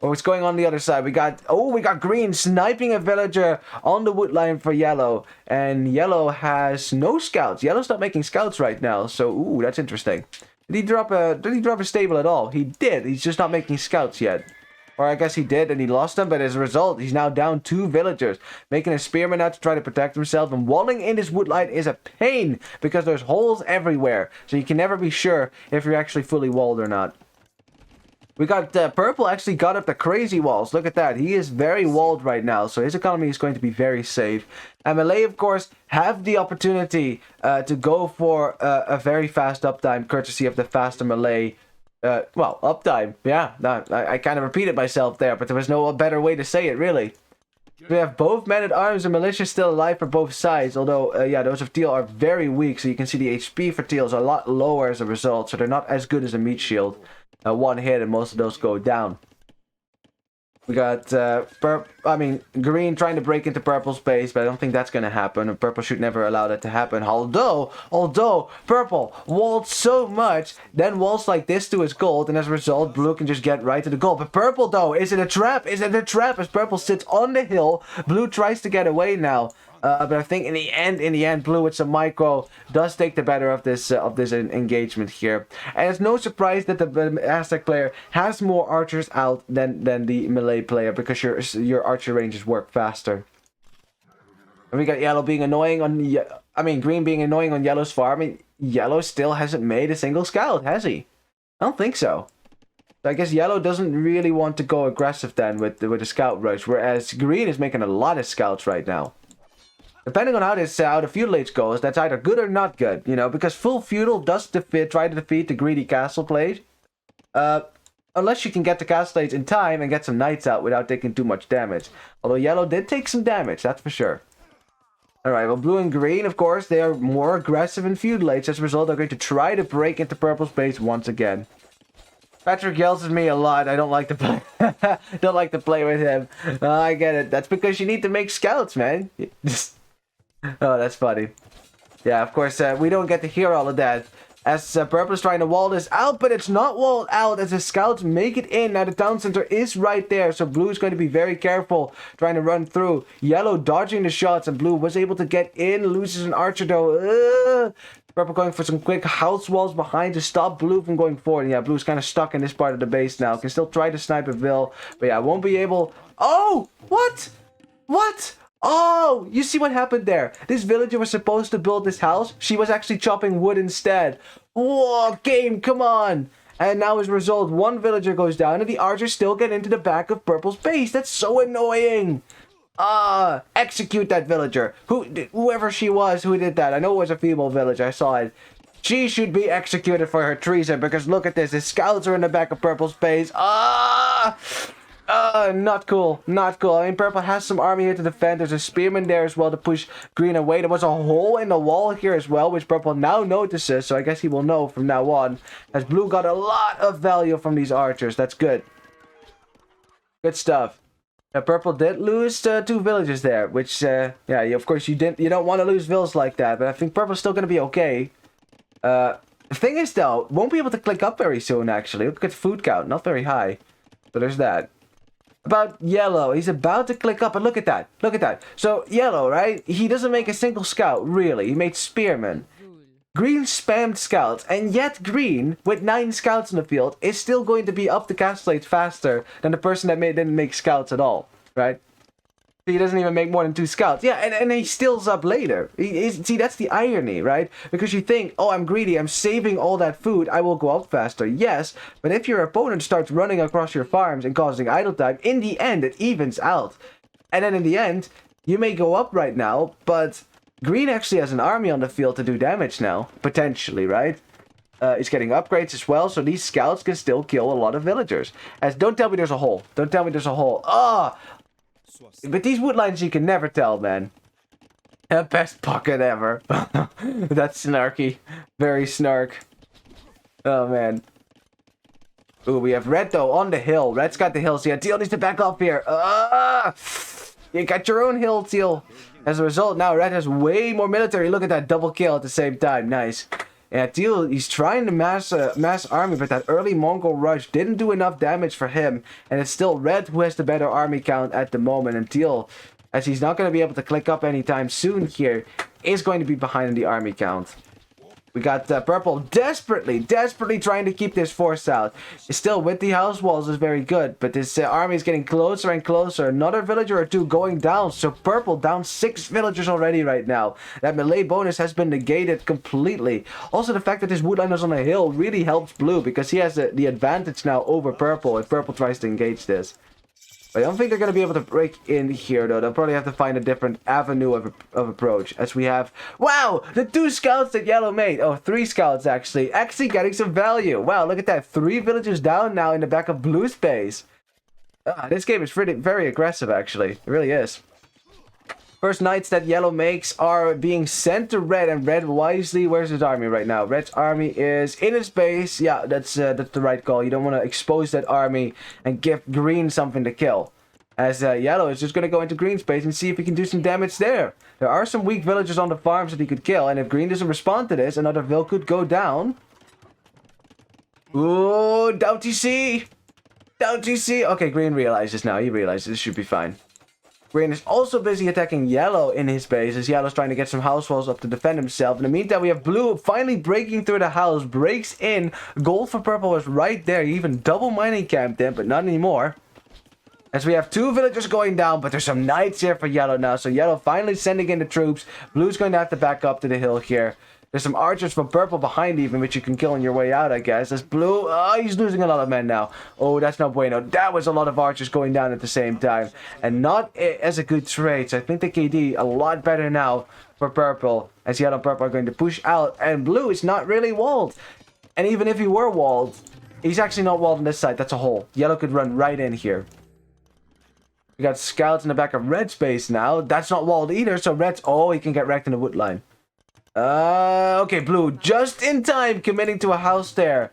What's going on the other side? We got green sniping a villager on the wood line for yellow. And yellow has no scouts. Yellow's not making scouts right now. So, ooh, that's interesting. Did he drop a stable at all? He did. He's just not making scouts yet. Or I guess he did and he lost them, but as a result, he's now down 2 villagers. Making a spearman out to try to protect himself, and walling in his woodline is a pain because there's holes everywhere. So you can never be sure if you're actually fully walled or not. We got purple actually got up the crazy walls. Look at that. He is very walled right now, so his economy is going to be very safe. And Malay, of course, have the opportunity to go for a very fast uptime, courtesy of the faster Malay. Well, uptime. Yeah, I kind of repeated myself there, but there was no better way to say it, really. We have both men-at-arms and militia still alive for both sides, although, yeah, those of Teal are very weak, so you can see the HP for Teal is a lot lower as a result, so they're not as good as a meat shield. One hit and most of those go down. We got green trying to break into purple's base, but I don't think that's going to happen, and purple should never allow that to happen. Although purple walled so much, then walls like this to his gold, and as a result, blue can just get right to the gold. But purple, though, is it a trap? Is it a trap? As purple sits on the hill, blue tries to get away now. But I think in the end, blue with some micro does take the better of this engagement here. And it's no surprise that the Aztec player has more archers out than the Malay player, because your archer ranges work faster. And we got yellow being annoying on green being annoying on yellow's farm. Yellow still hasn't made a single scout, has he? I don't think so. So I guess yellow doesn't really want to go aggressive then with the scout rush, whereas green is making a lot of scouts right now. Depending on how the feudal age goes, that's either good or not good, you know, because full feudal does try to defeat the greedy castle play. Unless you can get the castle age in time and get some knights out without taking too much damage. Although yellow did take some damage, that's for sure. Alright, well, blue and green, of course, they are more aggressive in feudal age. As a result, they're going to try to break into purple's base once again. Patrick yells at me a lot. I don't like to play. Don't like to play with him. I get it. That's because you need to make scouts, man. Oh, that's funny. Yeah, of course, we don't get to hear all of that. As purple is trying to wall this out, but it's not walled out as the scouts make it in. Now the town center is right there, so blue is going to be very careful trying to run through. Yellow dodging the shots, and blue was able to get in, loses an archer though. Purple going for some quick house walls behind to stop blue from going forward. And yeah, blue's kind of stuck in this part of the base now. Can still try to snipe a Vil, but yeah, won't be able. Oh, what? What? Oh, you see what happened there? This villager was supposed to build this house. She was actually chopping wood instead. Whoa, game, come on. And now as a result, one villager goes down and the archers still get into the back of purple's base. That's so annoying. Execute that villager. Whoever she was who did that. I know it was a female villager. I saw it. She should be executed for her treason, because look at this. His scouts are in the back of Purple's base. Not cool. Not cool. I mean, Purple has some army here to defend. There's a spearman there as well to push Green away. There was a hole in the wall here as well, which Purple now notices. So I guess he will know from now on. As Blue got a lot of value from these archers. That's good. Good stuff. Purple did lose 2 villages there, which, yeah, of course you don't want to lose villas like that. But I think Purple's still going to be okay. The thing is, though, won't be able to click up very soon, actually. Look at the food count. Not very high. So there's that. About Yellow. He's about to click up, and look at that. Look at that. So, Yellow, right? He doesn't make a single scout, really. He made spearmen. Green spammed scouts, and yet Green, with 9 scouts in the field, is still going to be up the castle age faster than the person that didn't make scouts at all, right? He doesn't even make more than 2 scouts. Yeah, and he stills up later. See, that's the irony, right? Because you think, oh, I'm greedy, I'm saving all that food, I will go up faster. Yes, but if your opponent starts running across your farms and causing idle time, in the end, it evens out. And then in the end, you may go up right now, but Green actually has an army on the field to do damage now. Potentially, right? He's getting upgrades as well, so these scouts can still kill a lot of villagers. Don't tell me there's a hole. Don't tell me there's a hole. But these woodlines you can never tell, man. Best pocket ever. That's snarky. Very snark. Oh, man. Ooh, we have Red, though, on the hill. Red's got the hill, so yeah, Teal needs to back up here. You got your own hill, Teal. As a result, now Red has way more military. Look at that double kill at the same time. Nice. Yeah, Teal, he's trying to mass army, but that early Mongol rush didn't do enough damage for him. And it's still Red who has the better army count at the moment. And Teal, as he's not going to be able to click up anytime soon here, is going to be behind in the army count. We got Purple desperately trying to keep this force out. Still, with the house walls is very good, but this army is getting closer and closer. Another villager or 2 going down, so Purple down 6 villagers already right now. That melee bonus has been negated completely. Also, the fact that this woodline is on a hill really helps Blue, because he has the advantage now over Purple if Purple tries to engage this. I don't think they're going to be able to break in here, though. They'll probably have to find a different avenue of approach. As we have... Wow! The 2 scouts that Yellow made. Oh, 3 scouts, actually. Actually getting some value. Wow, look at that. 3 villagers down now in the back of Blue's base. This game is very aggressive, actually. It really is. First knights that Yellow makes are being sent to Red, and Red wisely... Where's his army right now? Red's army is in his base. Yeah, that's the right call. You don't want to expose that army and give Green something to kill. As Yellow is just going to go into Green's base and see if he can do some damage there. There are some weak villagers on the farms that he could kill, and if Green doesn't respond to this, another vill could go down. Ooh, don't you see? Don't you see? Okay, Green realizes now. He realizes this should be fine. Green is also busy attacking Yellow in his base, as Yellow's trying to get some house walls up to defend himself. In the meantime, we have Blue finally breaking through the house, breaks in. Gold for Purple was right there. He even double mining camped in, but not anymore. As we have 2 villagers going down, but there's some knights here for Yellow now. So Yellow finally sending in the troops. Blue's going to have to back up to the hill here. There's some archers from Purple behind even, which you can kill on your way out, I guess. As Blue, he's losing a lot of men now. Oh, that's not bueno. That was a lot of archers going down at the same time. And not as a good trade. So I think the KD a lot better now for Purple. As Yellow and Purple are going to push out. And Blue is not really walled. And even if he were walled, he's actually not walled on this side. That's a hole. Yellow could run right in here. We got scouts in the back of Red's base now. That's not walled either. So Red's... Oh, he can get wrecked in the wood line. Okay, Blue, just in time, committing to a house there.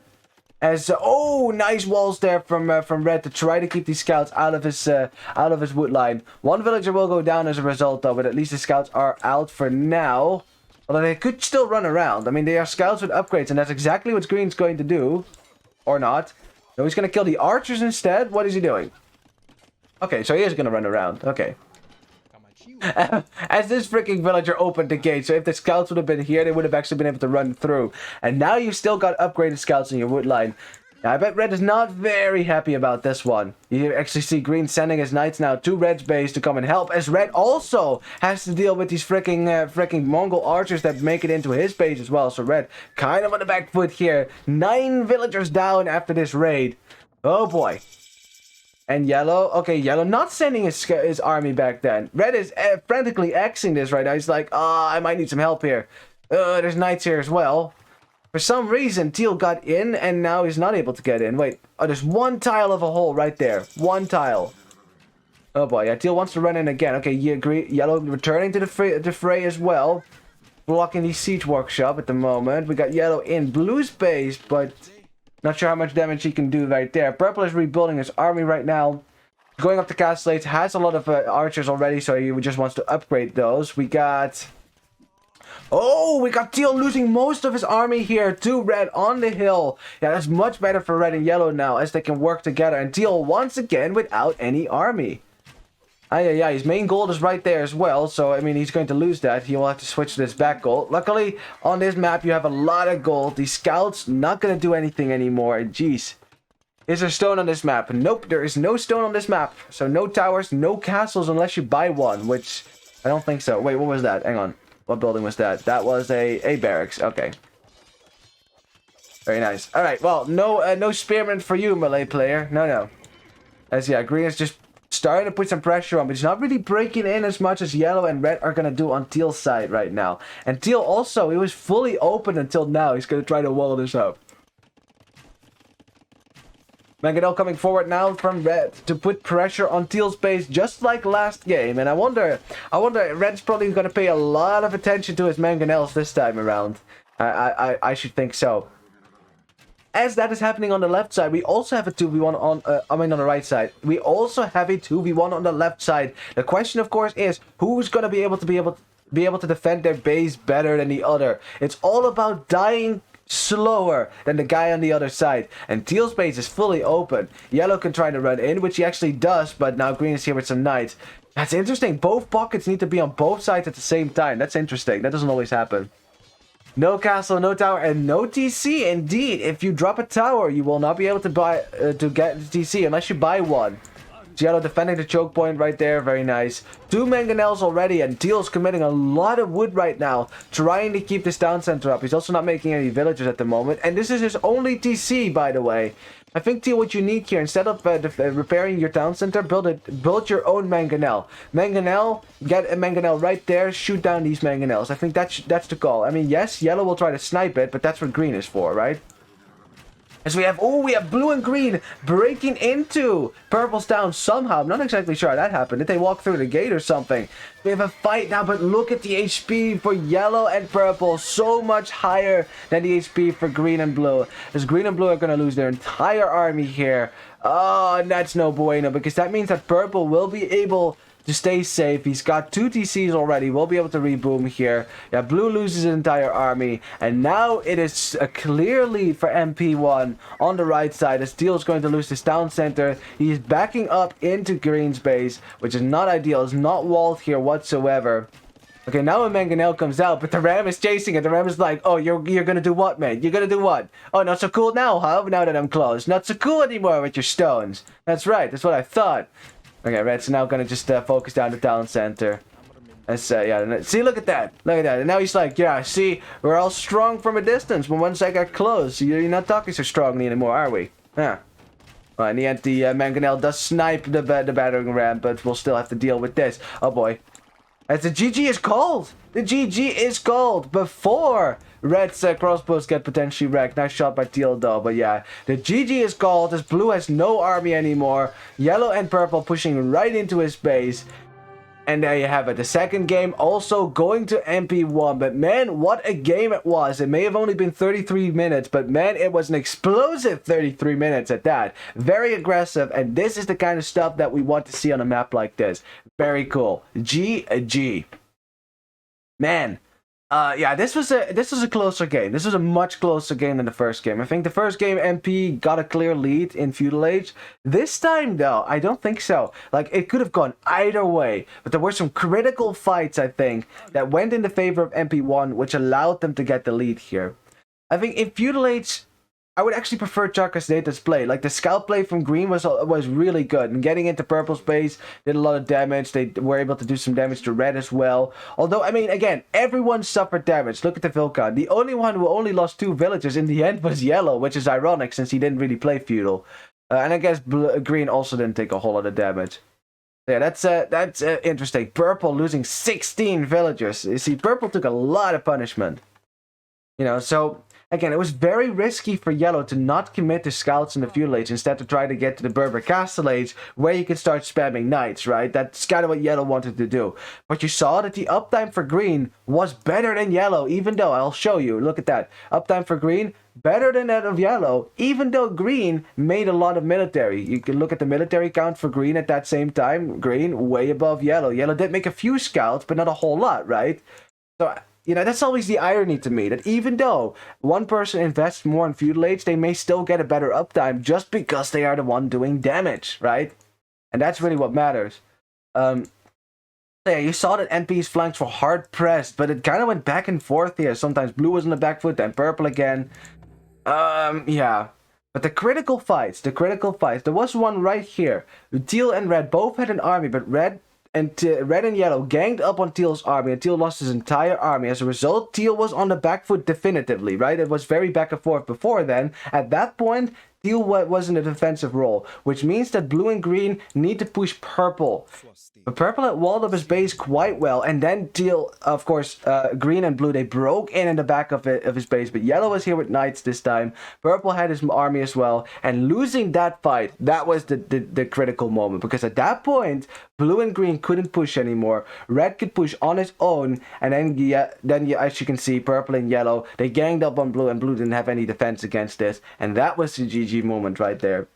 As oh, nice walls there from Red to try to keep these scouts out of his wood line. 1 villager will go down as a result, though, but at least the scouts are out for now. Although they could still run around. I mean, they are scouts with upgrades, and that's exactly what Green's going to do, or not. No, he's going to kill the archers instead. What is he doing? Okay, so he is going to run around. Okay. As this freaking villager opened the gate, so if the scouts would have been here, they would have actually been able to run through. And now you've still got upgraded scouts in your wood line. Now, I bet Red is not very happy about this one. You actually see Green sending his knights now to Red's base to come and help, as Red also has to deal with these freaking Mongol archers that make it into his base as well. So Red kind of on the back foot here. 9 villagers down after this raid. Oh boy. And Yellow, okay, Yellow not sending his army back then. Red is frantically Xing this right now. He's like, I might need some help here. There's knights here as well. For some reason, Teal got in, and now he's not able to get in. Wait, oh, there's one tile of a hole right there. One tile. Oh boy, yeah, Teal wants to run in again. Okay, you agree. Yellow returning to the fray as well. Blocking the siege workshop at the moment. We got Yellow in blue space, but not sure how much damage he can do right there. Purple is rebuilding his army right now. Going up to castle slates, has a lot of archers already, so he just wants to upgrade those. We got... Oh, we got Teal losing most of his army here to Red on the hill. Yeah, that's much better for Red and Yellow now, as they can work together. And Teal once again without any army. Yeah, his main gold is right there as well, so I mean he's going to lose that. He will have to switch to this back gold. Luckily, on this map you have a lot of gold. The scouts not going to do anything anymore. Jeez. Is there stone on this map? Nope, there is no stone on this map. So no towers, no castles unless you buy one, which I don't think so. Wait, what was that? Hang on. What building was that? That was a barracks. Okay. Very nice. Alright, well, no spearmen for you, Malay player. No. As yeah, green is just starting to put some pressure on, but he's not really breaking in as much as Yellow and Red are going to do on Teal's side right now. And Teal also, he was fully open until now. He's going to try to wall this up. Mangonel coming forward now from Red to put pressure on Teal's base just like last game. And I wonder Red's probably going to pay a lot of attention to his Mangonels this time around. I should think so. As that is happening on the left side, we also have a 2v1 on the right side. We also have a 2v1 on the left side. The question, of course, is who's going to be able to defend their base better than the other. It's all about dying slower than the guy on the other side. And Teal's base is fully open. Yellow can try to run in, which he actually does, but now green is here with some knights. That's interesting. Both pockets need to be on both sides at the same time. That's interesting. That doesn't always happen. No castle, no tower, and no TC. Indeed, if you drop a tower, you will not be able to buy to get TC unless you buy one. Yellow defending the choke point right there. Very nice. 2 mangonels already, and Teal's committing a lot of wood right now, trying to keep this town center up. He's also not making any villagers at the moment, and this is his only TC, by the way. I think, Teal, what you need here, instead of repairing your town center, build your own mangonel. Mangonel, get a mangonel right there, shoot down these mangonels. I think that's the call. I mean, yes, Yellow will try to snipe it, but that's what green is for, right? As we have blue and green breaking into Purple's town somehow. I'm not exactly sure how that happened. Did they walk through the gate or something? We have a fight now, but look at the HP for Yellow and Purple. So much higher than the HP for green and blue. As green and blue are going to lose their entire army here. Oh, and that's no bueno, because that means that Purple will be able to stay safe. He's got 2 TCs already. We'll be able to reboom here. Yeah, blue loses his entire army. And now it is a clear lead for MP-1 on the right side, as Teal is going to lose his town center. He's backing up into green's base, which is not ideal. It's not walled here whatsoever. Okay, now a mangonel comes out, but the ram is chasing it. The ram is like, oh, you're gonna do what, man? You're gonna do what? Oh, not so cool now, huh? Now that I'm close. Not so cool anymore with your stones. That's right. That's what I thought. Okay, Red's now gonna just focus down the town center. Let's yeah, see, look at that. Look at that. And now he's like, yeah, see, we're all strong from a distance, but once I got close, you're not talking so strongly anymore, are we? Yeah. Well, in the end, the mangonel does snipe the battering ram, but we'll still have to deal with this. Oh boy. As the GG is called. The GG is called before Red's crossbows get potentially wrecked. Nice shot by Teal though, but yeah. The GG is called as blue has no army anymore. Yellow and purple pushing right into his base. And there you have it. The second game also going to MP-1. But man, what a game it was. It may have only been 33 minutes, but man, it was an explosive 33 minutes at that. Very aggressive, and this is the kind of stuff that we want to see on a map like this. Very cool. GG. Man. Yeah, this was a closer game. This was a much closer game than the first game. I think the first game MP got a clear lead in Feudal Age. This time though, I don't think so. Like, it could have gone either way, but there were some critical fights, I think, that went in the favor of MP1, which allowed them to get the lead here. I think in Feudal Age, I would actually prefer Charcasneta's play. Like, the scout play from green was really good. And getting into purple space did a lot of damage. They were able to do some damage to red as well. Although, I mean, again, everyone suffered damage. Look at the Vilcan. The only one who only lost 2 villagers in the end was Yellow, which is ironic since he didn't really play feudal. And I guess green also didn't take a whole lot of damage. Yeah, that's interesting. Purple losing 16 villagers. You see, purple took a lot of punishment. You know, so... again, it was very risky for Yellow to not commit to Scouts in the Feudal Age, instead to try to get to the Berber Castle Age, where you can start spamming Knights, right? That's kind of what Yellow wanted to do. But you saw that the uptime for Green was better than Yellow, even though, I'll show you, look at that. Uptime for Green, better than that of Yellow, even though Green made a lot of military. You can look at the military count for Green at that same time. Green, way above Yellow. Yellow did make a few Scouts, but not a whole lot, right? So, you know, that's always the irony to me, that even though one person invests more in Feudal Age, they may still get a better uptime just because they are the one doing damage, right? And that's really what matters. Yeah, you saw that MP's flanks were hard pressed, but it kind of went back and forth here. Sometimes blue was on the back foot, then purple again. Yeah. But the critical fights, there was one right here. Teal and red both had an army, but red and yellow ganged up on Teal's army, and Teal lost his entire army. As a result, Teal was on the back foot definitively, right? It was very back and forth before then. At that point, Teal was in a defensive role, which means that blue and green need to push purple. But purple had walled up his base quite well, and then Teal, of course, green and blue, they broke in the back of his base, but yellow was here with knights this time. Purple had his army as well, and losing that fight, that was the critical moment, because at that point, blue and green couldn't push anymore. Red could push on its own, and then as you can see, purple and yellow, they ganged up on blue, and blue didn't have any defense against this, and that was the GG moment right there.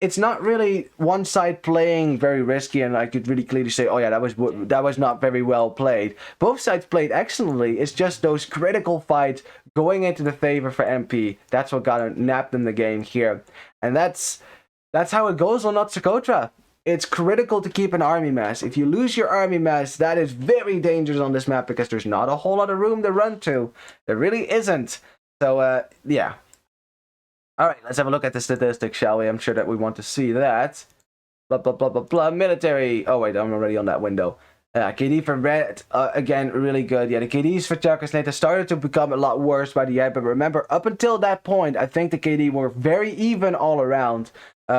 It's not really one side playing very risky, and I could really clearly say, oh yeah, that was not very well played. Both sides played excellently. It's just those critical fights going into the favor for MP. That's what got napped in the game here, and that's how it goes on Otsukotra. It's critical to keep an army mass. If you lose your army mass, that is very dangerous on this map, because there's not a whole lot of room to run to. There really isn't. So yeah. Alright, let's have a look at the statistics, shall we? I'm sure that we want to see that. Blah, blah, blah, blah, blah. Military. Oh, wait, I'm already on that window. KD for red, again, really good. Yeah, the KDs for Charcasneta started to become a lot worse by the end, but remember, up until that point, I think the KD were very even all around.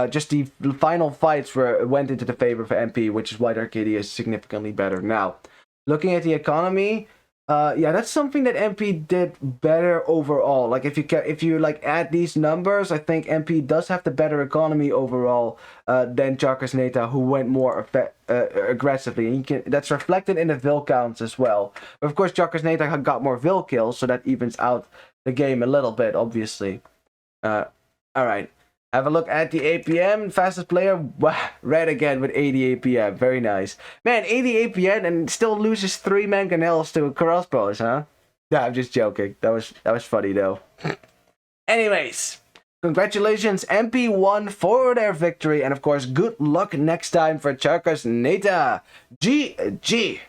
Just the final fights went into the favor for MP, which is why their KD is significantly better now. Looking at the economy, yeah, that's something that MP did better overall. Like if you like add these numbers, I think MP does have the better economy overall than Charcasneta, who went more aggressively, and that's reflected in the Vil counts as well. But of course, Charcasneta got more Vil kills, so that evens out the game a little bit, obviously. All right. Have a look at the APM. Fastest player, red again with 80 APM. Very nice. Man, 80 APM and still loses 3 mangonels to crossbows, huh? Nah, I'm just joking. That was funny though. Anyways, congratulations MP-1 for their victory, and of course, good luck next time for Charcasneta. GG.